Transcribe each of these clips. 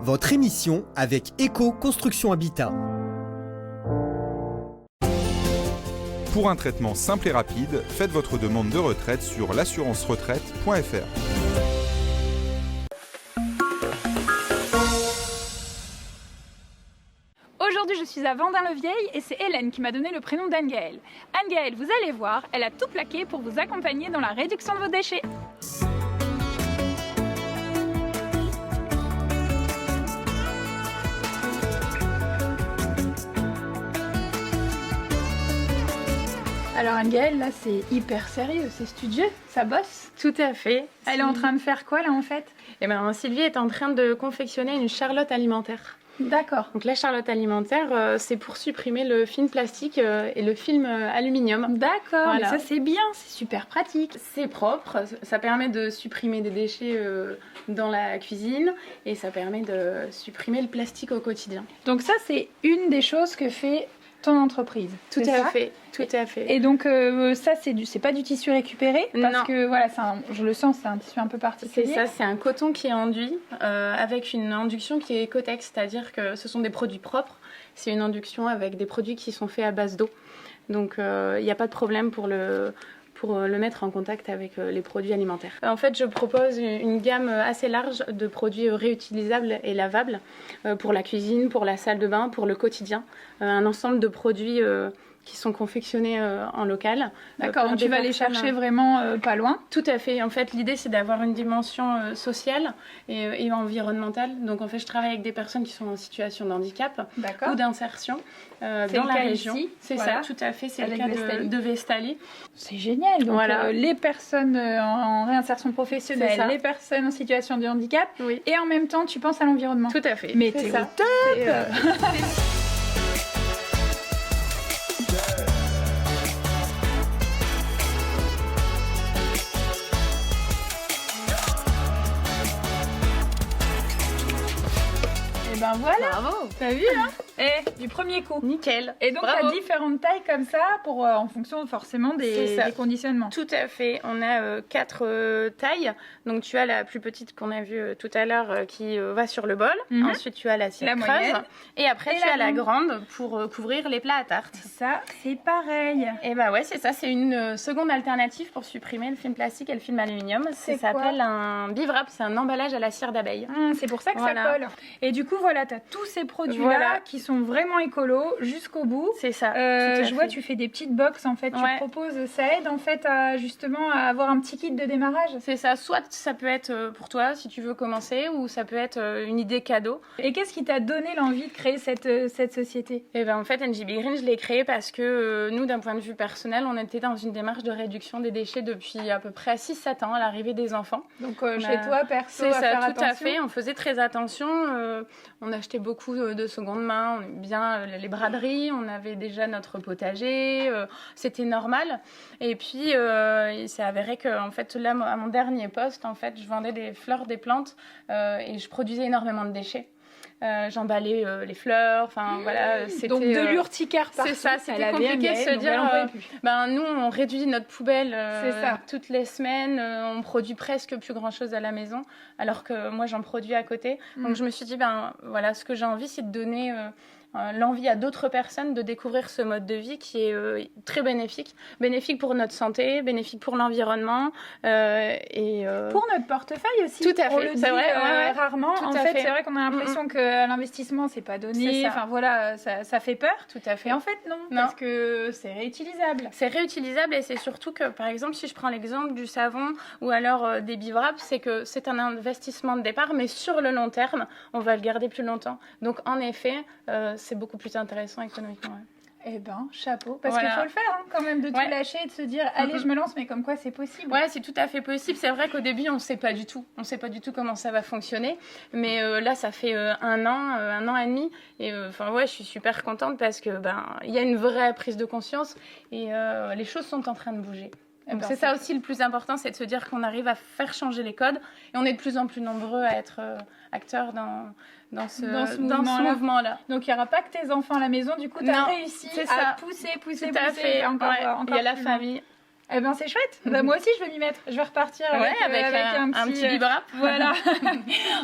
votre émission avec Eco Construction Habitat. Pour un traitement simple et rapide, faites votre demande de retraite sur l'assurance-retraite.fr. Aujourd'hui, je suis à Vendin-le-Vieil et c'est Hélène qui m'a donné le prénom d'Anne-Gaëlle. Anne-Gaëlle, vous allez voir, elle a tout plaqué pour vous accompagner dans la réduction de vos déchets. Alors Anne-Gaëlle, là c'est hyper sérieux, c'est studieux, ça bosse. Tout à fait. Elle est en train de faire quoi là en fait? Eh ben, Sylvie est en train de confectionner une charlotte alimentaire. D'accord. Donc la charlotte alimentaire, c'est pour supprimer le film plastique et le film aluminium. D'accord, Voilà. mais ça c'est bien, c'est super pratique. C'est propre, ça permet de supprimer des déchets dans la cuisine et ça permet de supprimer le plastique au quotidien. Donc ça c'est une des choses que fait ton entreprise. Tout à fait. Et donc ça c'est pas du tissu récupéré parce Non. que voilà, je le sens, c'est un tissu un peu particulier. C'est ça, c'est un coton qui est enduit avec une induction qui est Ecotex, c'est-à-dire que ce sont des produits propres. C'est une induction avec des produits qui sont faits à base d'eau. Donc il n'y a pas de problème pour le mettre en contact avec les produits alimentaires. En fait, je propose une gamme assez large de produits réutilisables et lavables pour la cuisine, pour la salle de bain, pour le quotidien. Un ensemble de produits qui sont confectionnés en local. D'accord, donc tu vas les chercher vraiment pas loin. Tout à fait. En fait, l'idée, c'est d'avoir une dimension sociale et environnementale. Donc, en fait, je travaille avec des personnes qui sont en situation de handicap ou d'insertion dans la région. Ici, c'est voilà. ça, tout à fait. C'est Avec le cas de Vestali. C'est génial. Donc, Voilà. Les personnes en réinsertion professionnelle, les personnes en situation de handicap, Oui. et en même temps, tu penses à l'environnement. Tout à fait. Mais C'est t'es ça. au top. Et ben voilà. Bravo. T'as vu hein? Du premier coup. Nickel. Et donc, Bravo. t'as différentes tailles comme ça pour, en fonction forcément C'est ça. des conditionnements. Tout à fait. On a 4 tailles. Donc, tu as la plus petite qu'on a vue tout à l'heure qui va sur le bol. Mhm. Ensuite, tu as l'assiette La creuse. moyenne. Et après, Et tu la as la grande. grande pour couvrir les plats à tarte. Ça, c'est pareil. Et bah ouais, c'est ça. C'est une seconde alternative pour supprimer le film plastique et le film aluminium. C'est Ça quoi s'appelle un biwrap. C'est un emballage à la cire d'abeille. C'est pour ça que Voilà. ça colle. Et du coup, voilà, t'as tous ces produits-là Voilà. qui sont vraiment écolos jusqu'au bout. C'est ça. Je vois, tu fais des petites box en fait. Ouais. Tu proposes, ça aide en fait à justement à avoir un petit kit de démarrage. C'est ça. Soit ça peut être pour toi si tu veux commencer, ou ça peut être une idée cadeau. Et qu'est-ce qui t'a donné l'envie de créer cette société? Et ben en fait, NJB Green, je l'ai créé parce que nous, d'un point de vue personnel, on était dans une démarche de réduction des déchets depuis à peu près 6-7 ans, à l'arrivée des enfants. Donc chez toi, perso, C'est à ça, faire tout attention. à fait. On faisait très attention. On açtait beaucoup de seconde main. On aimait bien les braderies. On avait déjà notre potager. C'était normal. Et puis, il s'est avéré que, en fait, là, à mon dernier poste, en fait, je vendais des fleurs, des plantes et je produisais énormément de déchets. J'emballais les fleurs, enfin voilà, c'était Donc de l'urticaire partout. c'est ça, c'était Elle avait compliqué de Anne-Gaëlle, se donc elle en dire pouvait plus. nous on réduit notre poubelle C'est ça. toutes les semaines, on produit presque plus grand chose à la maison alors que moi j'en produis à côté. Donc je me suis dit voilà, ce que j'ai envie c'est de donner l'envie à d'autres personnes de découvrir ce mode de vie qui est très bénéfique pour notre santé, bénéfique pour l'environnement et pour notre portefeuille aussi. Tout à fait, on le c'est dit vrai, ouais. rarement. Tout En à fait, fait. c'est vrai qu'on a l'impression que l'investissement c'est pas C'est donné. ça. Enfin voilà, ça fait peur. tout à fait. Et en fait non, parce que c'est réutilisable. C'est réutilisable et c'est surtout que, par exemple, si je prends l'exemple du savon ou alors des bivraps, c'est que c'est un investissement de départ, mais sur le long terme, on va le garder plus longtemps. Donc, en effet, c'est beaucoup plus intéressant économiquement. Ouais. Eh ben, chapeau. Parce Voilà. qu'il faut le faire quand même, de tout lâcher et de se dire, allez, je me lance, mais comme quoi c'est possible. Ouais, c'est tout à fait possible. C'est vrai qu'au début, on ne sait pas du tout. On ne sait pas du tout comment ça va fonctionner. Mais là, ça fait 1 an et demi. Et je suis super contente parce que il y a une vraie prise de conscience et les choses sont en train de bouger. Donc c'est ça aussi le plus important, c'est de se dire qu'on arrive à faire changer les codes et on est de plus en plus nombreux à être acteurs dans ce mouvement-là. Donc il n'y aura pas que tes enfants à la maison, du coup tu as réussi à pousser Tout à fait. encore Il y a la plus famille. Eh ben c'est chouette. Bah, moi aussi je vais m'y mettre. Je vais repartir avec un petit livrap. Voilà.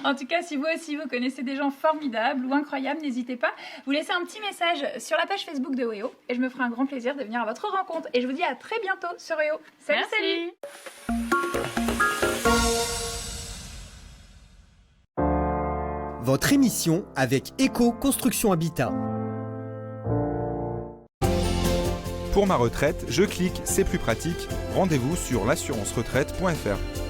En tout cas, si vous aussi vous connaissez des gens formidables ou incroyables, n'hésitez pas. Vous laissez un petit message sur la page Facebook de WEO et je me ferai un grand plaisir de venir à votre rencontre. Et je vous dis à très bientôt sur WEO. Salut, Merci. Votre émission avec Eco Construction Habitat. Pour ma retraite, je clique, c'est plus pratique. Rendez-vous sur l'assurance-retraite.fr.